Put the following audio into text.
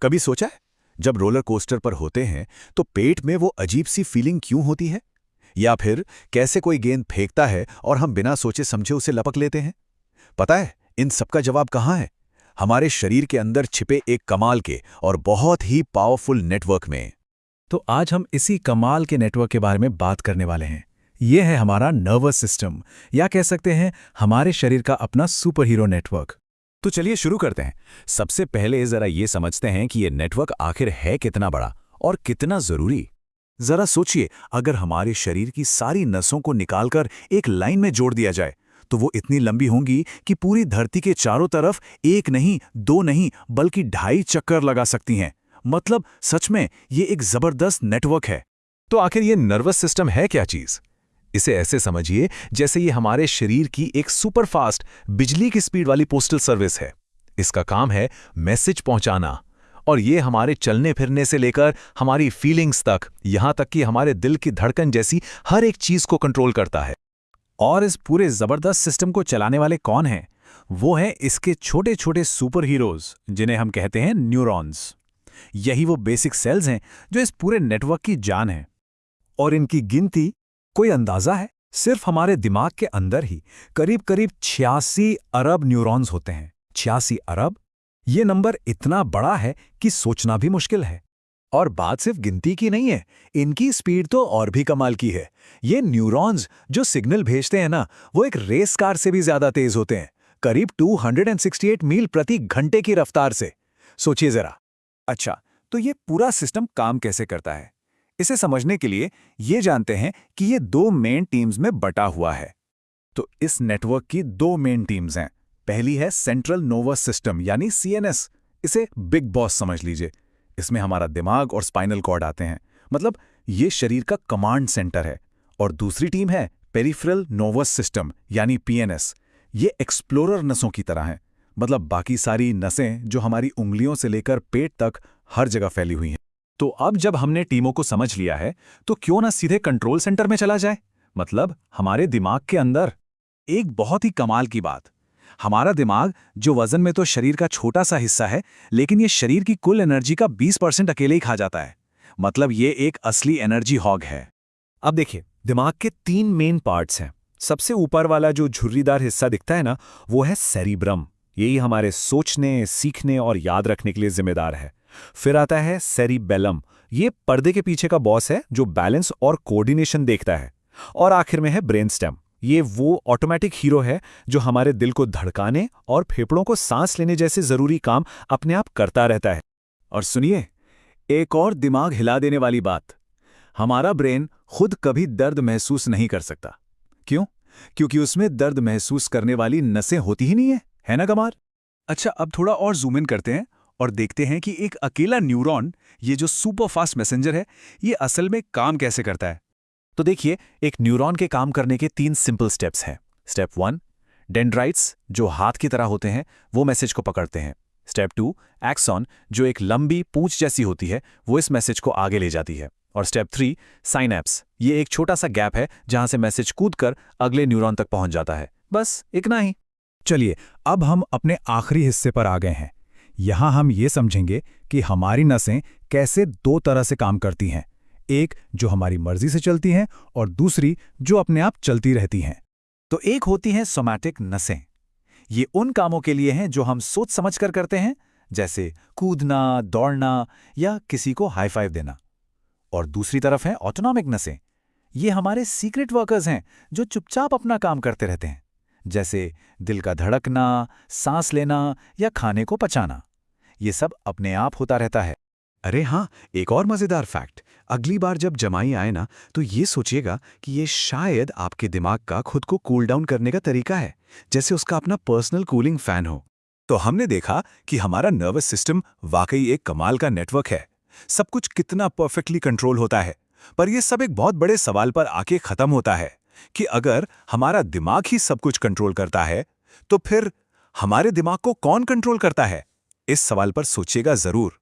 कभी सोचा है, जब रोलर कोस्टर पर होते हैं तो पेट में वो अजीब सी फीलिंग क्यों होती है? या फिर कैसे कोई गेंद फेंकता है और हम बिना सोचे समझे उसे लपक लेते हैं? पता है इन सबका जवाब कहाँ है? हमारे शरीर के अंदर छिपे एक कमाल के और बहुत ही पावरफुल नेटवर्क में। तो आज हम इसी कमाल के नेटवर्क के बारे में बात करने वाले हैं। ये है हमारा नर्वस सिस्टम, या कह सकते हैं हमारे शरीर का अपना सुपर हीरो नेटवर्क। तो चलिए शुरू करते हैं। सबसे पहले जरा ये समझते हैं कि ये नेटवर्क आखिर है कितना बड़ा और कितना जरूरी। जरा सोचिए, अगर हमारे शरीर की सारी नसों को निकालकर एक लाइन में जोड़ दिया जाए तो वो इतनी लंबी होंगी कि पूरी धरती के चारों तरफ एक नहीं, दो नहीं, बल्कि 2.5 चक्कर लगा सकती हैं। मतलब सच में ये एक जबरदस्त नेटवर्क है। तो आखिर ये नर्वस सिस्टम है क्या चीज? इसे ऐसे समझिए जैसे ये हमारे शरीर की एक सुपरफास्ट बिजली की स्पीड वाली पोस्टल सर्विस है। इसका काम है मैसेज पहुंचाना, और ये हमारे चलने फिरने से लेकर हमारी फीलिंग्स तक, यहां तक कि हमारे दिल की धड़कन जैसी हर एक चीज को कंट्रोल करता है। और इस पूरे जबरदस्त सिस्टम को चलाने वाले कौन हैं? वो हैं इसके छोटे छोटे सुपर हीरोज, जिन्हें हम कहते हैं न्यूरॉन्स। यही वो बेसिक सेल्स हैं जो इस पूरे नेटवर्क की जान है। और इनकी गिनती कोई अंदाजा है? सिर्फ हमारे दिमाग के अंदर ही करीब करीब 86 अरब न्यूरॉन्स होते हैं। 86 अरब? ये नंबर इतना बड़ा है कि सोचना भी मुश्किल है। और बात सिर्फ गिनती की नहीं है, इनकी स्पीड तो और भी कमाल की है। ये न्यूरॉन्स जो सिग्नल भेजते हैं ना, वो एक रेस कार से भी ज्यादा तेज होते हैं, करीब 268 मील प्रति घंटे की रफ्तार से। सोचिए जरा। अच्छा, तो ये पूरा सिस्टम काम कैसे करता है? इसे समझने के लिए ये जानते हैं कि ये 2 मेन टीम्स में बटा हुआ है। तो इस नेटवर्क की 2 मेन टीम्स हैं। पहली है सेंट्रल नर्वस सिस्टम यानी सीएनएस। इसे बिग बॉस समझ लीजिए। इसमें हमारा दिमाग और स्पाइनल कॉर्ड आते हैं, मतलब ये शरीर का कमांड सेंटर है। और दूसरी टीम है पेरिफेरल नर्वस सिस्टम यानी पीएनएस। ये एक्सप्लोरर नसों की तरह है, मतलब बाकी सारी नसें जो हमारी उंगलियों से लेकर पेट तक हर जगह फैली हुई हैं। तो अब जब हमने टीमों को समझ लिया है, तो क्यों ना सीधे कंट्रोल सेंटर में चला जाए, मतलब हमारे दिमाग के अंदर। एक बहुत ही कमाल की बात, हमारा दिमाग जो वजन में तो शरीर का छोटा सा हिस्सा है, लेकिन ये शरीर की कुल एनर्जी का 20% अकेले ही खा जाता है। मतलब ये एक असली एनर्जी हॉग है। अब देखिए, दिमाग के 3 मेन पार्ट्स हैं। सबसे ऊपर वाला जो झुर्रीदार हिस्सा दिखता है ना, वो है सेरिब्रम। यही हमारे सोचने, सीखने और याद रखने के लिए जिम्मेदार है। फिर आता है सेरिबेलम। ये पर्दे के पीछे का बॉस है जो बैलेंस और कोऑर्डिनेशन देखता है। और आखिर में है ब्रेन स्टेम। ये वो ऑटोमेटिक हीरो है जो हमारे दिल को धड़काने और फेफड़ों को सांस लेने जैसे जरूरी काम अपने आप करता रहता है। और सुनिए, एक और दिमाग हिला देने वाली बात, हमारा ब्रेन खुद कभी दर्द महसूस नहीं कर सकता। क्यों? क्योंकि उसमें दर्द महसूस करने वाली नसें होती ही नहीं है ना कमाल? अच्छा, अब थोड़ा और जूम इन करते हैं और देखते हैं कि एक अकेला न्यूरॉन, ये जो सुपर फास्ट मैसेंजर है, ये असल में काम कैसे करता है। तो देखिए, एक न्यूरॉन के काम करने के 3 सिंपल स्टेप्स हैं। स्टेप 1, डेंड्राइट्स जो हाथ की तरह होते हैं, वो मैसेज को पकड़ते हैं। स्टेप 2, एक्सॉन जो एक लंबी पूंछ जैसी होती है, वो इस मैसेज को आगे ले जाती है। और स्टेप 3, साइनैप्स, ये एक छोटा सा गैप है जहां से मैसेज कूदकर अगले न्यूरॉन तक पहुंच जाता है। बस इतना ही। चलिए, अब हम अपने आखिरी हिस्से पर आ गए हैं। यहां हम ये समझेंगे कि हमारी नसें कैसे 2 तरह से काम करती हैं। एक जो हमारी मर्जी से चलती हैं और दूसरी जो अपने आप चलती रहती हैं। तो एक होती हैं सोमैटिक नसें। ये उन कामों के लिए हैं जो हम सोच समझ कर करते हैं, जैसे कूदना, दौड़ना या किसी को हाई फाइव देना। और दूसरी तरफ हैं ऑटोनॉमिक नसें। ये हमारे सीक्रेट वर्कर्स हैं जो चुपचाप अपना काम करते रहते हैं, जैसे दिल का धड़कना, सांस लेना या खाने को पचाना। ये सब अपने आप होता रहता है। अरे हाँ, एक और मजेदार फैक्ट, अगली बार जब जमाई आए ना, तो ये सोचिएगा कि ये शायद आपके दिमाग का खुद को कूल डाउन करने का तरीका है, जैसे उसका अपना पर्सनल कूलिंग फैन हो। तो हमने देखा कि हमारा नर्वस सिस्टम वाकई एक कमाल का नेटवर्क है। सब कुछ कितना परफेक्टली कंट्रोल होता है। पर यह सब एक बहुत बड़े सवाल पर आके खत्म होता है कि अगर हमारा दिमाग ही सब कुछ कंट्रोल करता है, तो फिर हमारे दिमाग को कौन कंट्रोल करता है? इस सवाल पर सोचिएगा जरूर।